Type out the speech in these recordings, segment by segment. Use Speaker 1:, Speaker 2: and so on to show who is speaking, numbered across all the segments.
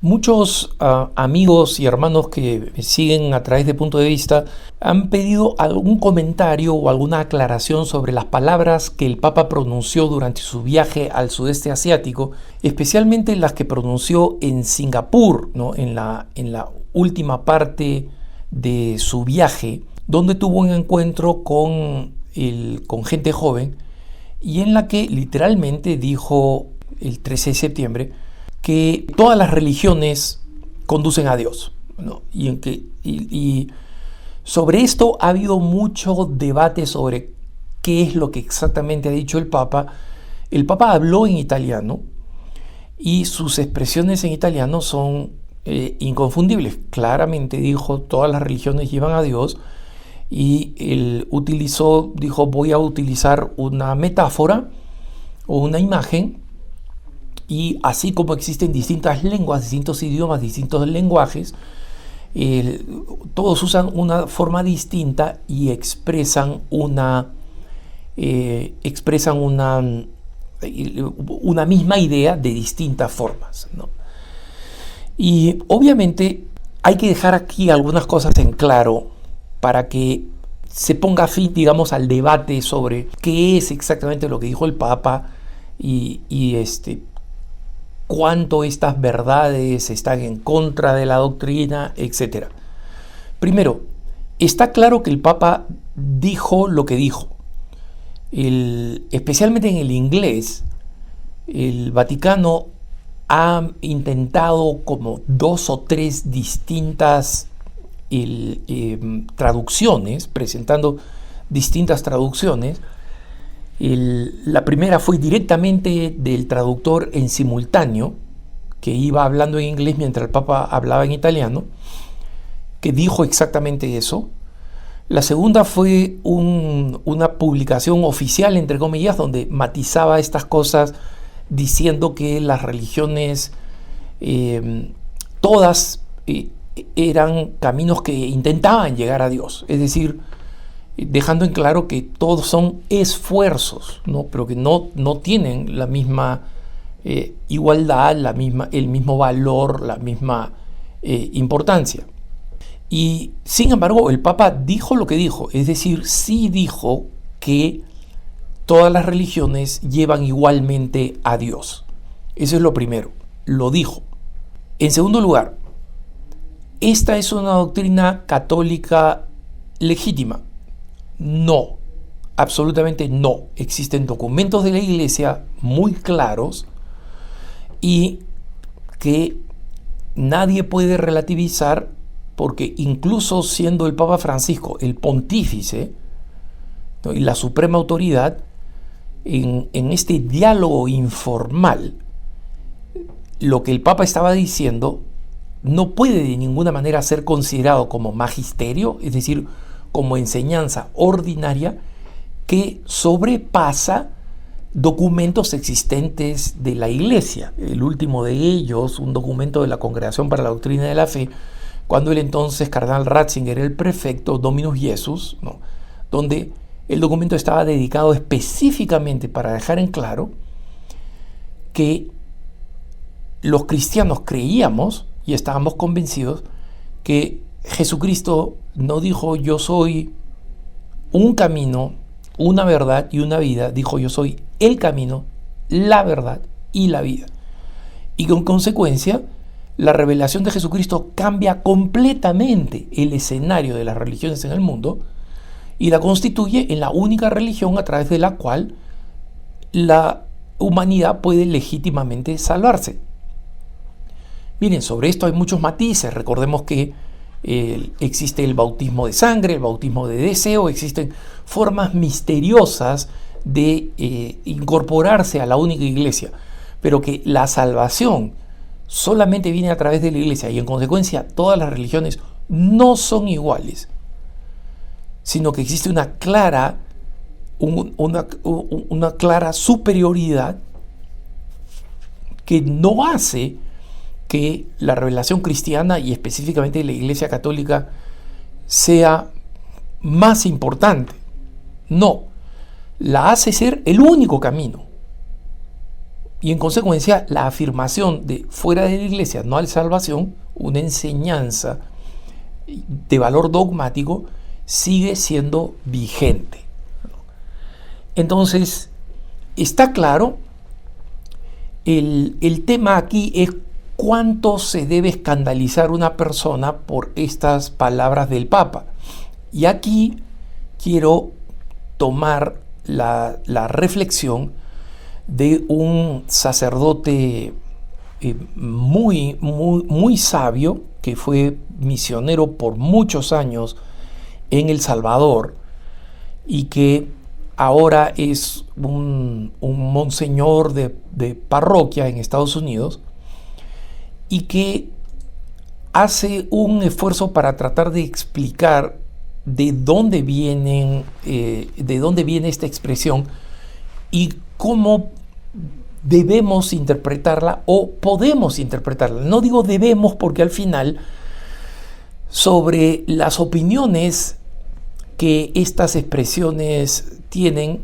Speaker 1: Muchos amigos y hermanos que me siguen a través de Punto de Vista han pedido algún comentario o alguna aclaración sobre las palabras que el Papa pronunció durante su viaje al sudeste asiático, especialmente las que pronunció en Singapur, ¿no? en la última parte de su viaje, donde tuvo un encuentro con gente joven y en la que literalmente dijo el 13 de septiembre que todas las religiones conducen a Dios, ¿no? Y sobre esto ha habido mucho debate sobre qué es lo que exactamente ha dicho el Papa. El Papa habló en italiano y sus expresiones en italiano son inconfundibles. Claramente dijo todas las religiones llevan a Dios y él dijo voy a utilizar una metáfora o una imagen. Y así como existen distintas lenguas, distintos idiomas, distintos lenguajes, todos usan una forma distinta y expresan una misma idea de distintas formas, ¿no? Y obviamente hay que dejar aquí algunas cosas en claro para que se ponga fin, digamos, al debate sobre qué es exactamente lo que dijo el Papa y cuánto estas verdades están en contra de la doctrina, etc. Primero, está claro que el Papa dijo lo que dijo. Especialmente en el inglés, el Vaticano ha intentado como 2 o 3 distintas traducciones, presentando distintas traducciones. La primera fue directamente del traductor en simultáneo, que iba hablando en inglés mientras el Papa hablaba en italiano, que dijo exactamente eso. La segunda fue una publicación oficial, entre comillas, donde matizaba estas cosas diciendo que las religiones todas eran caminos que intentaban llegar a Dios, es decir, dejando en claro que todos son esfuerzos, ¿no? Pero que no tienen la misma igualdad, el mismo valor, la misma importancia. Y sin embargo, el Papa dijo lo que dijo, es decir, sí dijo que todas las religiones llevan igualmente a Dios. Eso es lo primero, lo dijo. En segundo lugar, ¿esta es una doctrina católica legítima? No, absolutamente no. Existen documentos de la Iglesia muy claros y que nadie puede relativizar, porque incluso siendo el Papa Francisco el pontífice, ¿no? y la suprema autoridad, en este diálogo informal, lo que el Papa estaba diciendo no puede de ninguna manera ser considerado como magisterio, es decir, como enseñanza ordinaria que sobrepasa documentos existentes de la Iglesia. El último de ellos, un documento de la Congregación para la Doctrina de la Fe, cuando el entonces cardenal Ratzinger era el prefecto Dominus Jesus, ¿no? Donde el documento estaba dedicado específicamente para dejar en claro que los cristianos creíamos y estábamos convencidos que Jesucristo no dijo yo soy un camino, una verdad y una vida, dijo yo soy el camino, la verdad y la vida. Y con consecuencia, la revelación de Jesucristo cambia completamente el escenario de las religiones en el mundo y la constituye en la única religión a través de la cual la humanidad puede legítimamente salvarse. Miren, sobre esto hay muchos matices. Recordemos que existe el bautismo de sangre, el bautismo de deseo, existen formas misteriosas de incorporarse a la única iglesia, pero que la salvación solamente viene a través de la iglesia y en consecuencia todas las religiones no son iguales, sino que existe una clara superioridad que no hace que la revelación cristiana y específicamente la Iglesia Católica sea más importante. No, la hace ser el único camino. Y en consecuencia, la afirmación de fuera de la iglesia no hay salvación, una enseñanza de valor dogmático, sigue siendo vigente. Entonces, está claro, el tema aquí es cuánto se debe escandalizar una persona por estas palabras del Papa. Y aquí quiero tomar la reflexión de un sacerdote muy sabio, que fue misionero por muchos años en El Salvador y que ahora es un monseñor de parroquia en Estados Unidos, y que hace un esfuerzo para tratar de explicar de dónde viene esta expresión y cómo debemos interpretarla o podemos interpretarla. No digo debemos porque al final, sobre las opiniones que estas expresiones tienen,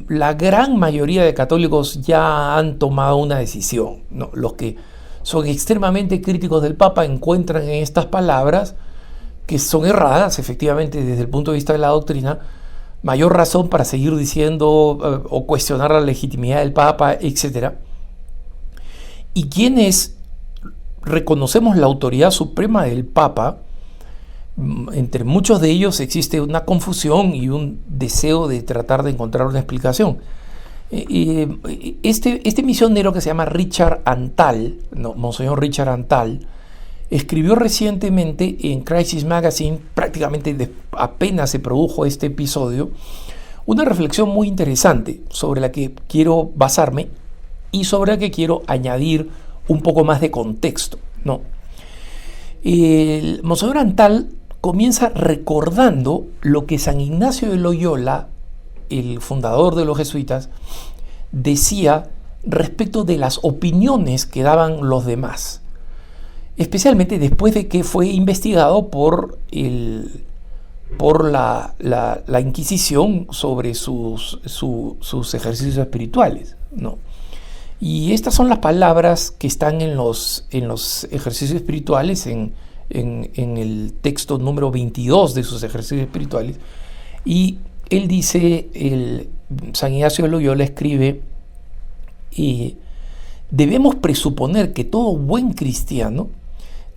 Speaker 1: la gran mayoría de católicos ya han tomado una decisión, ¿no? Los que son extremadamente críticos del Papa encuentran en estas palabras, que son erradas efectivamente desde el punto de vista de la doctrina, mayor razón para seguir diciendo o cuestionar la legitimidad del Papa, etc. Y quienes reconocemos la autoridad suprema del Papa, entre muchos de ellos existe una confusión y un deseo de tratar de encontrar una explicación. Este misionero que se llama Richard Antal, Monseñor Richard Antal, escribió recientemente en Crisis Magazine, prácticamente apenas se produjo este episodio, una reflexión muy interesante sobre la que quiero basarme y sobre la que quiero añadir un poco más de contexto, ¿no? El Monseñor Antal comienza recordando lo que San Ignacio de Loyola, el fundador de los jesuitas, decía respecto de las opiniones que daban los demás, especialmente después de que fue investigado por la Inquisición sobre sus ejercicios espirituales, ¿no? Y estas son las palabras que están en los ejercicios espirituales, en el texto número 22 de sus ejercicios espirituales. Y él dice, San Ignacio de Loyola escribe, debemos presuponer que todo buen cristiano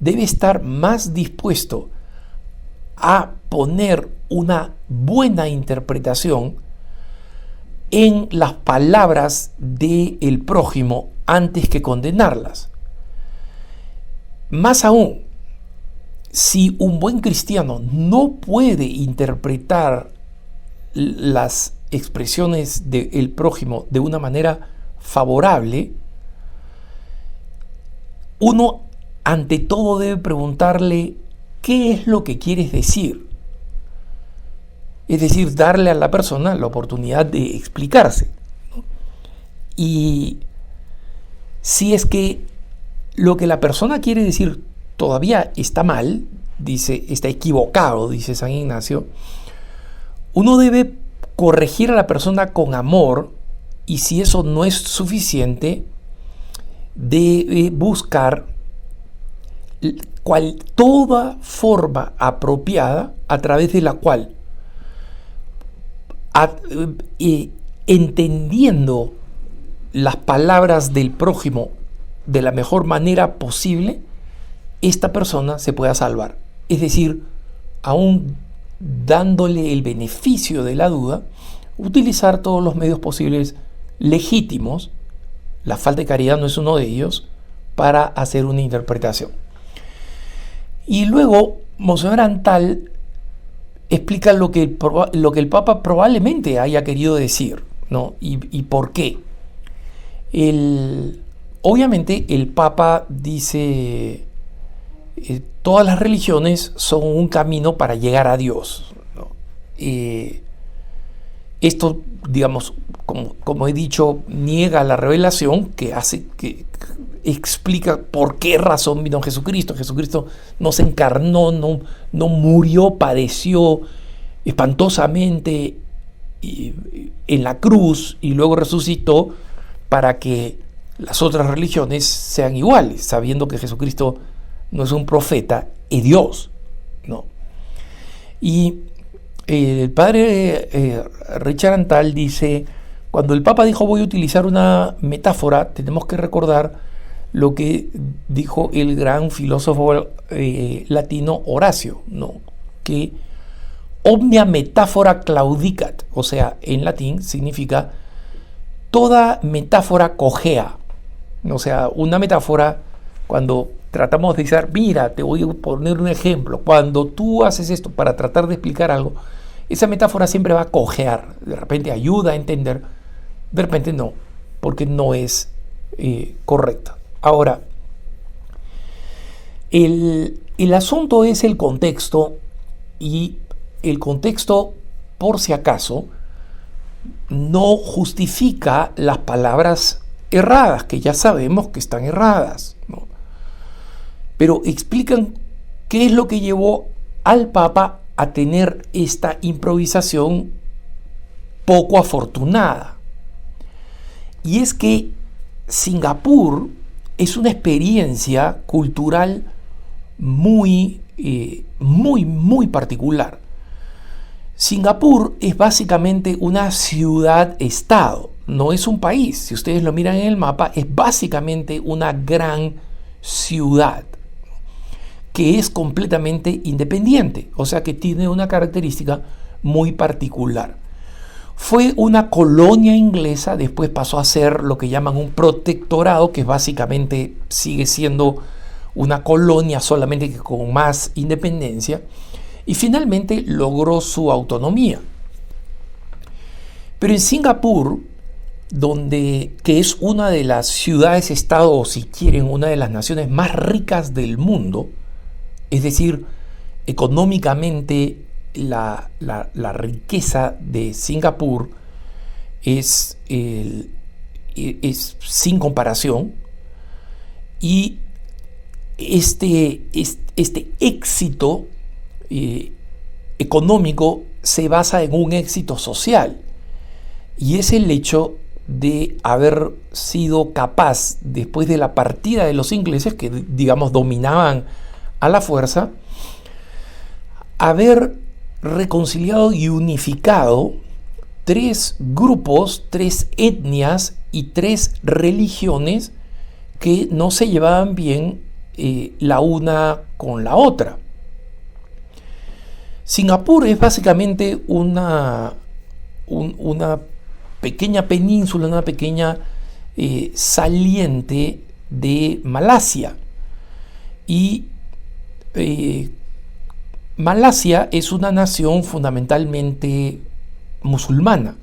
Speaker 1: debe estar más dispuesto a poner una buena interpretación en las palabras del prójimo antes que condenarlas. Más aún, si un buen cristiano no puede interpretar las expresiones del prójimo de una manera favorable, uno ante todo debe preguntarle qué es lo que quieres decir. Es decir, darle a la persona la oportunidad de explicarse, ¿no? Y si es que lo que la persona quiere decir todavía está mal, está equivocado, dice San Ignacio, uno debe corregir a la persona con amor, y si eso no es suficiente, debe buscar toda forma apropiada a través de la cual, entendiendo las palabras del prójimo de la mejor manera posible, esta persona se pueda salvar. Es decir, aún dándole el beneficio de la duda, utilizar todos los medios posibles legítimos, la falta de caridad no es uno de ellos, para hacer una interpretación. Y luego Monseñor Antal explica lo que el Papa probablemente haya querido decir, ¿no? Y por qué. Obviamente el Papa dice, todas las religiones son un camino para llegar a Dios, ¿no? Esto, digamos, como he dicho, niega la revelación que explica por qué razón vino Jesucristo. Jesucristo no se encarnó, no murió, padeció espantosamente en la cruz y luego resucitó para que las otras religiones sean iguales, sabiendo que Jesucristo no es un profeta, es Dios, ¿no? Y el padre Richard Antal dice, cuando el Papa dijo voy a utilizar una metáfora, tenemos que recordar lo que dijo el gran filósofo latino Horacio, ¿no? Que omnia metáfora claudicat, o sea, en latín significa toda metáfora cojea. O sea, una metáfora, cuando tratamos de decir, mira, te voy a poner un ejemplo, cuando tú haces esto para tratar de explicar algo, esa metáfora siempre va a cojear, de repente ayuda a entender, de repente no, porque no es correcta. Ahora, el asunto es el contexto, y el contexto, por si acaso, no justifica las palabras erradas, que ya sabemos que están erradas, ¿no? Pero explican qué es lo que llevó al Papa a tener esta improvisación poco afortunada. Y es que Singapur es una experiencia cultural muy particular. Singapur es básicamente una ciudad-estado, no es un país. Si ustedes lo miran en el mapa, es básicamente una gran ciudad que es completamente independiente, o sea que tiene una característica muy particular. Fue una colonia inglesa, después pasó a ser lo que llaman un protectorado, que básicamente sigue siendo una colonia, solamente que con más independencia, y finalmente logró su autonomía. Pero en Singapur, que es una de las ciudades-estado, o si quieren, una de las naciones más ricas del mundo, es decir, económicamente la riqueza de Singapur es sin comparación, y este éxito económico se basa en un éxito social, y es el hecho de haber sido capaz, después de la partida de los ingleses, que digamos dominaban a la fuerza, haber reconciliado y unificado 3 grupos, 3 etnias y 3 religiones que no se llevaban bien la una con la otra. Singapur es básicamente una pequeña península, una pequeña saliente de Malasia. Y Malasia es una nación fundamentalmente musulmana.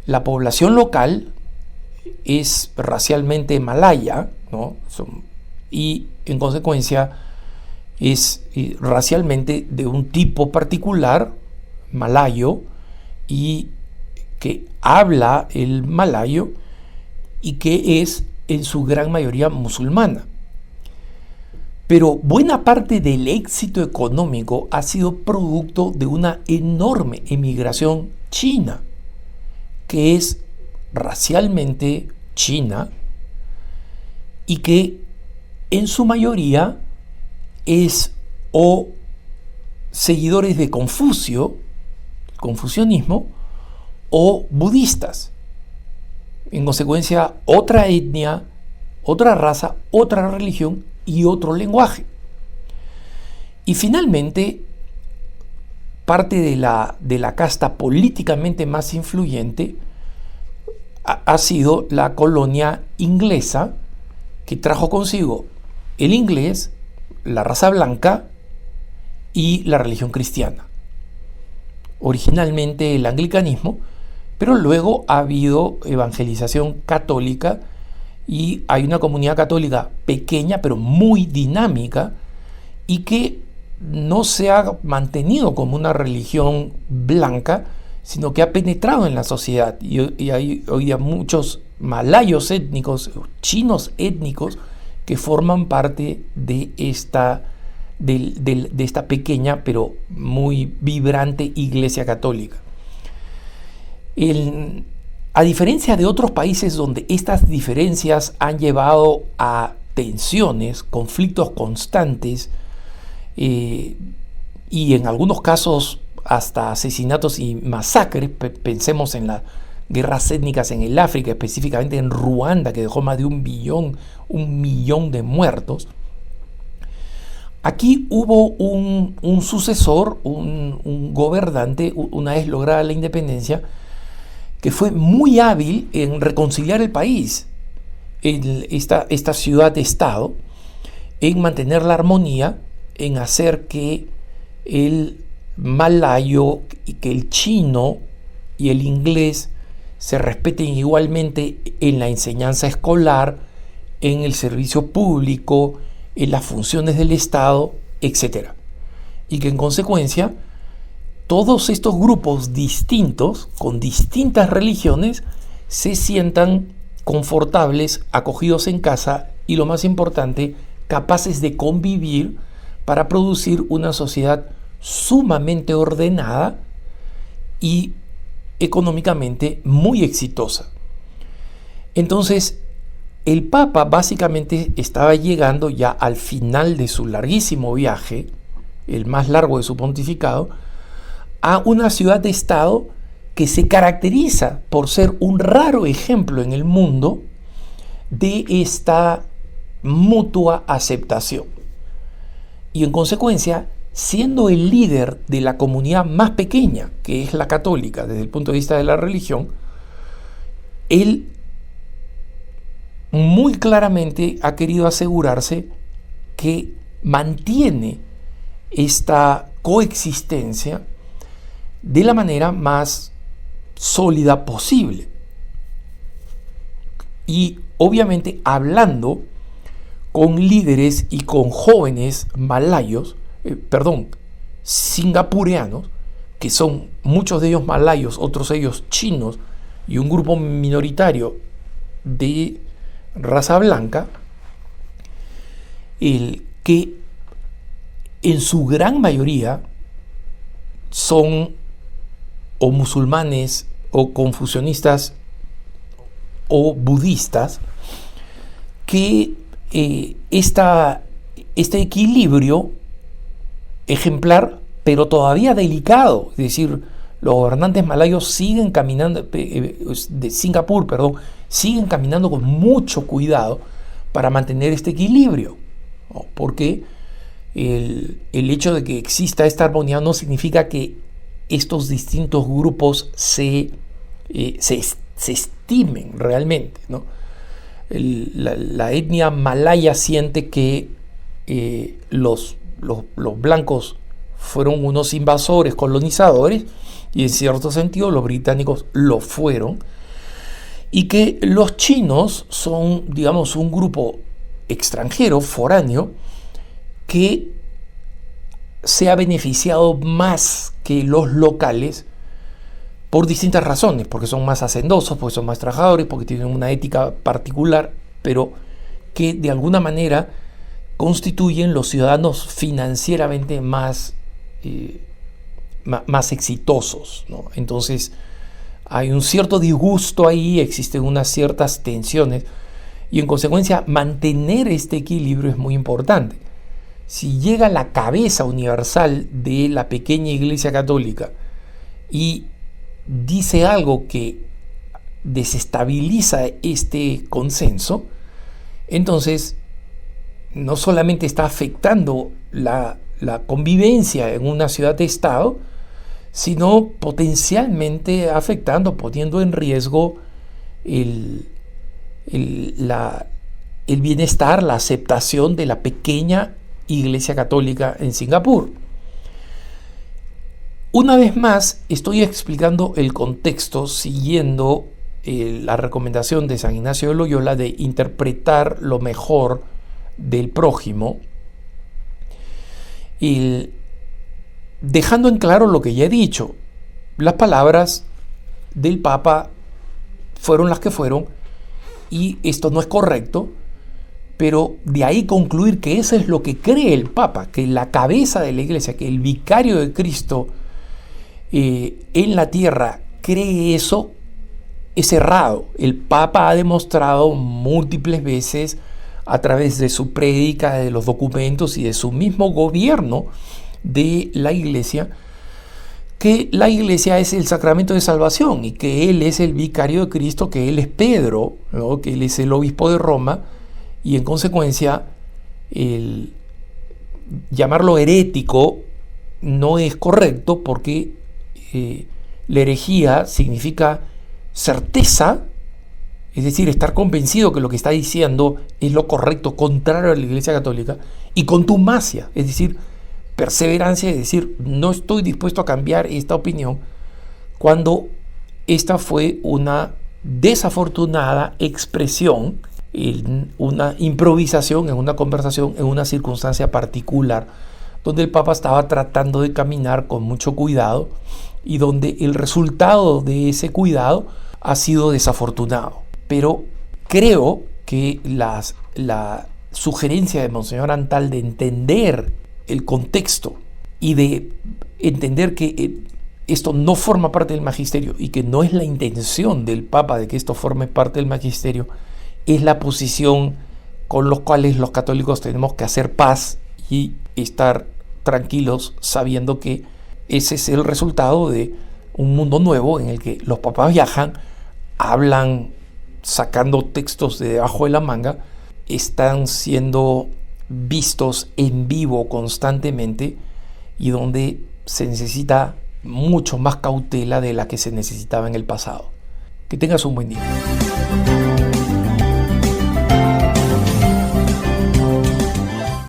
Speaker 1: La población local es racialmente malaya, ¿no? Y en consecuencia es racialmente de un tipo particular, malayo, y que habla el malayo y que es en su gran mayoría musulmana. Pero buena parte del éxito económico ha sido producto de una enorme emigración china, que es racialmente china y que en su mayoría es o seguidores de Confucio, confucianismo, o budistas. En consecuencia, otra etnia, otra raza, otra religión y otro lenguaje. Y finalmente, parte de la casta políticamente más influyente ha sido la colonia inglesa, que trajo consigo el inglés, la raza blanca y la religión cristiana. Originalmente el anglicanismo, pero luego ha habido evangelización católica, y hay una comunidad católica pequeña pero muy dinámica, y que no se ha mantenido como una religión blanca, sino que ha penetrado en la sociedad, y hay hoy día muchos malayos étnicos, chinos étnicos, que forman parte de esta pequeña pero muy vibrante iglesia católica. A diferencia de otros países donde estas diferencias han llevado a tensiones, conflictos constantes, y en algunos casos hasta asesinatos y masacres, pensemos en las guerras étnicas en el África, específicamente en Ruanda, que dejó más de un millón de muertos. Aquí hubo un sucesor, un gobernante, una vez lograda la independencia, que fue muy hábil en reconciliar el país, esta ciudad-estado, en mantener la armonía, en hacer que el malayo y que el chino y el inglés se respeten igualmente en la enseñanza escolar, en el servicio público, en las funciones del Estado, etc. Y que en consecuencia todos estos grupos distintos, con distintas religiones, se sientan confortables, acogidos en casa y, lo más importante, capaces de convivir para producir una sociedad sumamente ordenada y económicamente muy exitosa. Entonces, el Papa básicamente estaba llegando ya al final de su larguísimo viaje, el más largo de su pontificado, a una ciudad-estado que se caracteriza por ser un raro ejemplo en el mundo de esta mutua aceptación. Y en consecuencia, siendo el líder de la comunidad más pequeña, que es la católica desde el punto de vista de la religión, él muy claramente ha querido asegurarse que mantiene esta coexistencia de la manera más sólida posible. Y obviamente hablando con líderes y con jóvenes malayos, singapureanos, que son muchos de ellos malayos, otros de ellos chinos, y un grupo minoritario de raza blanca, que en su gran mayoría son o musulmanes o confucianistas o budistas, que este equilibrio ejemplar, pero todavía delicado, es decir, los gobernantes malayos siguen caminando, de Singapur, siguen caminando con mucho cuidado para mantener este equilibrio, ¿no? Porque el hecho de que exista esta armonía no significa que estos distintos grupos se estimen realmente, ¿no? La etnia malaya siente que los blancos fueron unos invasores, colonizadores, y en cierto sentido los británicos lo fueron, y que los chinos son, digamos, un grupo extranjero, foráneo, que se ha beneficiado más que los locales por distintas razones, porque son más hacendosos, porque son más trabajadores, porque tienen una ética particular, pero que de alguna manera constituyen los ciudadanos financieramente más exitosos, ¿no? Entonces hay un cierto disgusto ahí, existen unas ciertas tensiones, y en consecuencia mantener este equilibrio es muy importante. Si llega la cabeza universal de la pequeña Iglesia Católica y dice algo que desestabiliza este consenso, entonces no solamente está afectando la convivencia en una ciudad-estado, sino potencialmente afectando, poniendo en riesgo el bienestar, la aceptación de la pequeña Iglesia Católica en Singapur. Una vez más, estoy explicando el contexto siguiendo la recomendación de San Ignacio de Loyola de interpretar lo mejor del prójimo, y dejando en claro lo que ya he dicho. Las palabras del Papa fueron las que fueron, y esto no es correcto, pero de ahí concluir que eso es lo que cree el Papa, que la cabeza de la Iglesia, que el vicario de Cristo en la tierra cree eso, es errado. El Papa ha demostrado múltiples veces a través de su prédica, de los documentos y de su mismo gobierno de la Iglesia, que la Iglesia es el sacramento de salvación y que Él es el vicario de Cristo, que Él es Pedro, ¿no? Que Él es el obispo de Roma, y en consecuencia el llamarlo herético no es correcto, porque la herejía significa certeza, es decir, estar convencido que lo que está diciendo es lo correcto, contrario a la Iglesia Católica, y contumacia, es decir, perseverancia, es decir, no estoy dispuesto a cambiar esta opinión cuando esta fue una desafortunada expresión, en una improvisación, en una conversación, en una circunstancia particular, donde el Papa estaba tratando de caminar con mucho cuidado y donde el resultado de ese cuidado ha sido desafortunado. Pero creo que la sugerencia de Monseñor Antal de entender el contexto y de entender que esto no forma parte del magisterio y que no es la intención del Papa de que esto forme parte del magisterio, es la posición con los cuales los católicos tenemos que hacer paz y estar tranquilos sabiendo que ese es el resultado de un mundo nuevo en el que los papas viajan, hablan sacando textos de debajo de la manga, están siendo vistos en vivo constantemente y donde se necesita mucho más cautela de la que se necesitaba en el pasado. Que tengas un buen día.